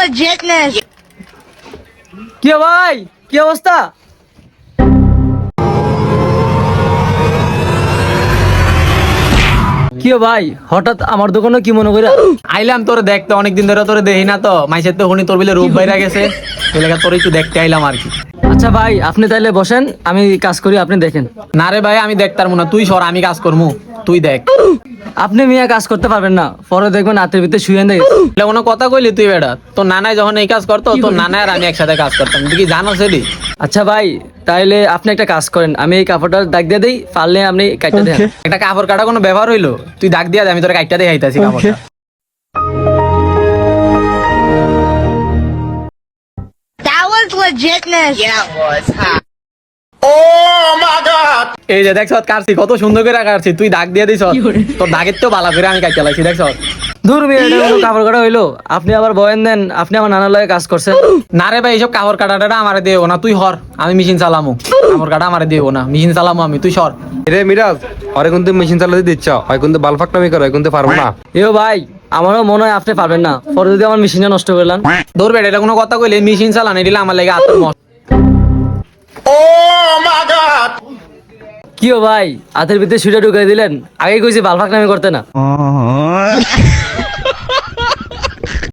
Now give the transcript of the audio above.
legitness. কি ভাই, কি অবস্থা? কি ভাই, হঠাৎ আমার দোকানে কি মনে করে আইলাম তোর দেখতে, অনেকদিন ধরে তোরে দেখি না তো, মাইসের তো হুনি তোর বিলে রূপ বাইরা গেছে, ওই লেগে তোর একটু দেখতে আইলাম আর কি। আচ্ছা ভাই, আপনি তাইলে বসেন, আমি কাজ করি, আপনি দেখেন। না রে ভাই, আমি দেখতাম না, তুই সর, আমি কাজ করবো, তুই দেখ। আপনি মিয়া কাজ করতে পারবেন না, পরে দেখবেন হাতের ভিতরে শুয়ে নেই। এটা কোনো কথা কইলি তুই বেটা? তোর নানাই যখন এই কাজ করতো, তোর নানা আর আমি একসাথে কাজ করতাম, তুই কি জানো সেটি? আচ্ছা ভাই, তাইলে আপনি একটা কাজ করেন, আমি এই কাপড়টা দাগ দিয়ে দিই, পারলে আপনি কাটতে দেন। একটা কাপড় কাটা কোনো ব্যবহার হইলো? তুই দাগ দিয়া দে, আমি তোর কাইটটা দেখাইতাছি কাপড়টা। That was legitness. Yeah, it was. এই যে দেখছ কাটছি, কত সুন্দর করে কাটছি, তুই দাগ দিয়ে দিছ, তোর দাগের তো বালা করে আমি কাইটা লাগছি, দেখছ? দূর মিয়া, এটা কোনো কাপড় কাটা হইলো? আপনি আবার বয়েন দেন, আপনি আমার নানার লগে কাজ করছেন। না রে ভাই, এইসব কাপড় কাটাটা আমারে দেবো না, তুই হর, আমি মেশিন চালামু। কাপড় কাটা আমারে দেবো না, মেশিন চালামু আমি, তুই সর। রে মিরাজ, ওরে কিন্তু মেশিন চালাতে দিচ্ছ, হয় কিন্তু বালফাকনামি করে, কিন্তু পারবো না। এও ভাই, আমারও মনে হয় আপনি পারবেন না, পরে যদি আমার মেশিনটা নষ্ট করলেন। ধরবে এটা কোনো কথা কইলে, মেশিন চালানো দিলে আমার লেগে আত্ম কি ভাই, হাতের ভিতরে শুটা ঢুকাই দিলেন, আগে কইছি বালফাক নামে করতে না।